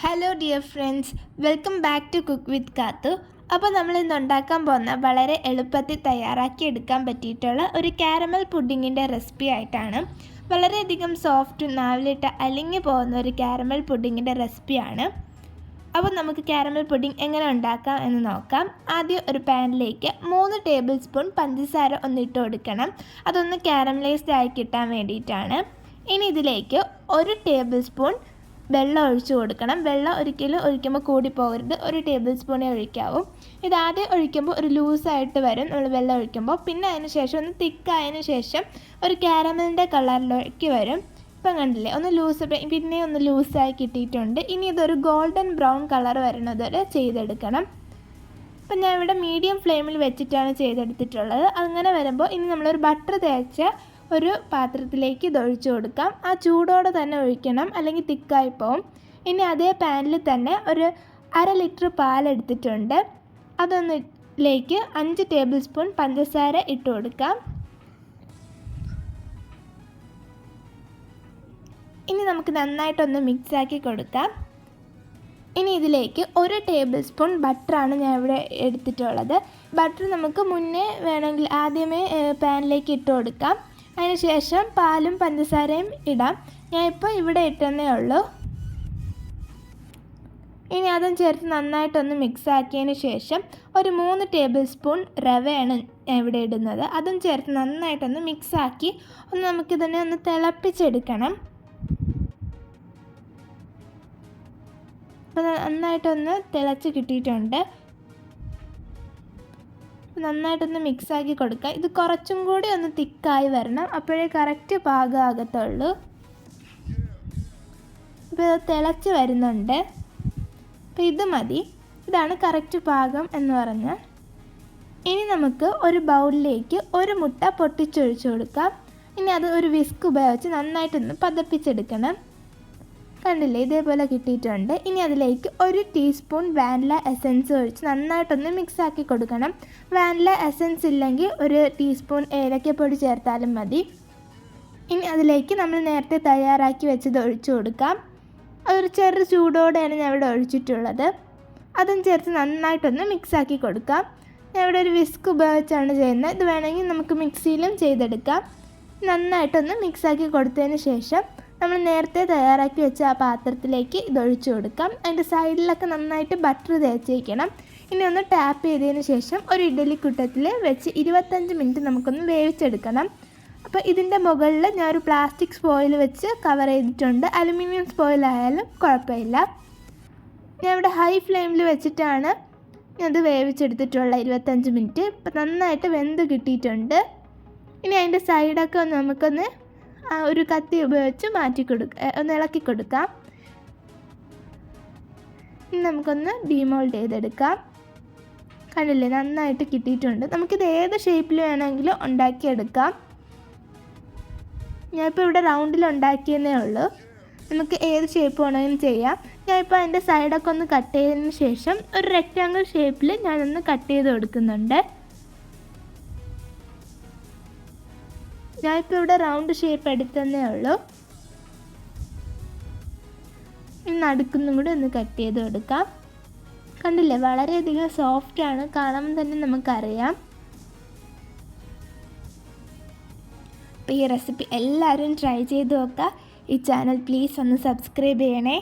Hello dear friends, welcome back to cook with Kathu. അപ്പോൾ നമ്മൾ ഇന്ന് ഉണ്ടാക്കാൻ പോകുന്ന വളരെ എളുപ്പത്തിൽ തയ്യാറാക്കി എടുക്കാൻ പറ്റിയിട്ടുള്ള ഒരു കാരമൽ പുഡിങ്ങിൻ്റെ റെസിപ്പി ആയിട്ടാണ്. വളരെയധികം സോഫ്റ്റ്, നാവിലിട്ട് അലിഞ്ഞു പോകുന്ന ഒരു കാരമൽ പുഡിങ്ങിൻ്റെ റെസിപ്പിയാണ്. അപ്പോൾ നമുക്ക് കാരമൽ പുഡിംഗ് എങ്ങനെ ഉണ്ടാക്കാം എന്ന് നോക്കാം. ആദ്യം ഒരു പാനിലേക്ക് 3 ടേബിൾ സ്പൂൺ പഞ്ചസാര ഇട്ട് കൊടുക്കണം. അതൊന്ന് കാരമലൈസ്ഡ് ആയി കിട്ടാൻ വേണ്ടിയിട്ടാണ്. ഇനി ഇതിലേക്ക് 1 ടേബിൾ സ്പൂൺ വെള്ളം ഒഴിച്ചു കൊടുക്കണം. വെള്ളം ഒരിക്കലും ഒഴിക്കുമ്പോൾ കൂടി പോകരുത്, 1 ടേബിൾ സ്പൂണേ ഒഴിക്കാവൂ. ഇതാദ്യം ഒഴിക്കുമ്പോൾ ഒരു ലൂസായിട്ട് വരും നമ്മൾ വെള്ളം ഒഴിക്കുമ്പോൾ. പിന്നെ അതിന് ശേഷം ഒന്ന് തിക്കായതിന് ശേഷം ഒരു കാരമലിൻ്റെ കളറിലേക്ക് വരും. ഇപ്പം കണ്ടില്ലേ, പിന്നെ ഒന്ന് ലൂസായി കിട്ടിയിട്ടുണ്ട്. ഇനി ഇതൊരു ഗോൾഡൻ ബ്രൗൺ കളർ വരുന്നതുവരെ ചെയ്തെടുക്കണം. അപ്പം ഞാൻ ഇവിടെ മീഡിയം ഫ്ലെയിമിൽ വെച്ചിട്ടാണ് ചെയ്തെടുത്തിട്ടുള്ളത്. അങ്ങനെ വരുമ്പോൾ ഇനി നമ്മളൊരു ബട്ടർ തേച്ച ഒരു പാത്രത്തിലേക്ക് ഇത് ഒഴിച്ചു കൊടുക്കാം. ആ ചൂടോടെ തന്നെ ഒഴിക്കണം, അല്ലെങ്കിൽ തിക്കായി പോവും. ഇനി അതേ പാനിൽ തന്നെ ഒരു 1/2 ലിറ്റർ പാലെടുത്തിട്ടുണ്ട്. അതൊന്നിലേക്ക് 5 ടേബിൾ സ്പൂൺ പഞ്ചസാര ഇട്ട് കൊടുക്കാം. ഇനി നമുക്ക് നന്നായിട്ടൊന്ന് മിക്സാക്കി കൊടുക്കാം. ഇനി ഇതിലേക്ക് 1 ടേബിൾ സ്പൂൺ ബട്ടറാണ് ഞാൻ ഇവിടെ എടുത്തിട്ടുള്ളത്. ബട്ടർ നമുക്ക് മുന്നേ വേണമെങ്കിൽ ആദ്യമേ പാനിലേക്ക് ഇട്ട് കൊടുക്കാം. അതിന് ശേഷം പാലും പഞ്ചസാരയും ഇടാം. ഞാൻ ഇപ്പോൾ ഇവിടെ ഇട്ടെന്നേ ഉള്ളൂ. ഇനി അതും ചേർത്ത് നന്നായിട്ടൊന്ന് മിക്സ് ആക്കിയതിന് ശേഷം ഒരു 3 ടേബിൾ സ്പൂൺ റവയാണ് ഞാൻ ഇവിടെ ഇടുന്നത്. അതും ചേർത്ത് നന്നായിട്ടൊന്ന് മിക്സാക്കി നമുക്കിതിനെ ഒന്ന് തിളപ്പിച്ചെടുക്കണം. അപ്പോൾ നന്നായിട്ടൊന്ന് തിളച്ച് കിട്ടിയിട്ടുണ്ട്. നന്നായിട്ടൊന്ന് മിക്സാക്കി കൊടുക്കുക. ഇത് കുറച്ചും കൂടി ഒന്ന് തിക്കായി വരണം, അപ്പോഴേ കറക്റ്റ് പാകമാകത്തുള്ളൂ. ഇപ്പോൾ ഇത് തിളച്ച് വരുന്നുണ്ട്. അപ്പോൾ ഇത് മതി, ഇതാണ് കറക്റ്റ് പാകം എന്ന് പറഞ്ഞാൽ. ഇനി നമുക്ക് ഒരു ബൗളിലേക്ക് 1 മുട്ട പൊട്ടിച്ചൊഴിച്ച് കൊടുക്കാം. ഇനി അത് ഒരു വിസ്ക് ഉപയോഗിച്ച് നന്നായിട്ടൊന്ന് പതപ്പിച്ചെടുക്കണം. കണ്ടില്ലേ, ഇതേപോലെ കിട്ടിയിട്ടുണ്ട്. ഇനി അതിലേക്ക് 1 ടീസ്പൂൺ വാനില എസൻസ് ഒഴിച്ച് നന്നായിട്ടൊന്ന് മിക്സാക്കി കൊടുക്കണം. വാനില എസൻസ് ഇല്ലെങ്കിൽ 1 ടീസ്പൂൺ ഏലക്കപ്പൊടി ചേർത്താലും മതി. ഇനി അതിലേക്ക് നമ്മൾ നേരത്തെ തയ്യാറാക്കി വെച്ചത് ഒഴിച്ചു കൊടുക്കാം. അതൊരു ചെറു ചൂടോടെയാണ് ഞാൻ ഇവിടെ ഒഴിച്ചിട്ടുള്ളത്. അതും ചേർത്ത് നന്നായിട്ടൊന്ന് മിക്സാക്കി കൊടുക്കാം. ഞാൻ ഇവിടെ ഒരു വിസ്ക് ഉപയോഗിച്ചാണ് ചെയ്യുന്നത്. ഇത് വേണമെങ്കിൽ നമുക്ക് മിക്സിയിലും ചെയ്തെടുക്കാം. നന്നായിട്ടൊന്ന് മിക്സാക്കി കൊടുത്തതിന് ശേഷം നമ്മൾ നേരത്തെ തയ്യാറാക്കി വെച്ച ആ പാത്രത്തിലേക്ക് ഇതൊഴിച്ചു കൊടുക്കാം. അതിൻ്റെ സൈഡിലൊക്കെ നന്നായിട്ട് ബട്ടർ തേച്ച് വയ്ക്കണം. ഇനി ഒന്ന് ടാപ്പ് ചെയ്തതിന് ശേഷം ഒരു ഇഡ്ഡലിക്കുട്ടത്തിൽ വെച്ച് 25 മിനിറ്റ് നമുക്കൊന്ന് വേവിച്ചെടുക്കണം. അപ്പോൾ ഇതിൻ്റെ മുകളിൽ ഞാനൊരു പ്ലാസ്റ്റിക് ഫോയിൽ വെച്ച് കവർ ചെയ്തിട്ടുണ്ട്. അലുമിനിയം ഫോയിലായാലും കുഴപ്പമില്ല. ഞാൻ ഇവിടെ ഹൈ ഫ്ലെയിമിൽ വെച്ചിട്ടാണ് അത് വേവിച്ചെടുത്തിട്ടുള്ള 25 മിനിറ്റ്. ഇപ്പം നന്നായിട്ട് വെന്ത് കിട്ടിയിട്ടുണ്ട്. ഇനി അതിൻ്റെ സൈഡൊക്കെ നമുക്കൊന്ന് ഒരു കത്തി ഉപയോഗിച്ച് ഒന്ന് ഇളക്കി കൊടുക്കാം. ഇനി നമുക്കൊന്ന് ഡീമോൾഡ് ചെയ്തെടുക്കാം. കണ്ടില്ലേ, നന്നായിട്ട് കിട്ടിയിട്ടുണ്ട്. നമുക്കിത് ഏത് ഷേപ്പിൽ വേണമെങ്കിലും ഉണ്ടാക്കിയെടുക്കാം. ഞാനിപ്പോൾ ഇവിടെ റൗണ്ടിൽ ഉണ്ടാക്കിയെന്നേ ഉള്ളൂ. നമുക്ക് ഏത് ഷേപ്പ് വേണമെങ്കിലും ചെയ്യാം. ഞാനിപ്പോൾ അതിൻ്റെ സൈഡൊക്കെ ഒന്ന് കട്ട് ചെയ്തതിന് ശേഷം ഒരു റെക്റ്റാങ്കിൾ ഷേപ്പിൽ ഞാനൊന്ന് കട്ട് ചെയ്ത് കൊടുക്കുന്നുണ്ട്. ഞാനിപ്പോൾ ഇവിടെ റൗണ്ട് ഷേപ്പ് എടുത്തതന്നേ ഉള്ളൂ. ഇനി നടുക്കുന്നും കൂടി ഒന്ന് കട്ട് ചെയ്ത് കൊടുക്കാം. കണ്ടില്ലേ, വളരെയധികം സോഫ്റ്റാണ്, കാണുമ്പോൾ തന്നെ നമുക്കറിയാം. അപ്പോൾ ഈ റെസിപ്പി എല്ലാവരും ട്രൈ ചെയ്ത് നോക്കുക. ഈ ചാനൽ പ്ലീസ് ഒന്ന് സബ്സ്ക്രൈബ് ചെയ്യണേ.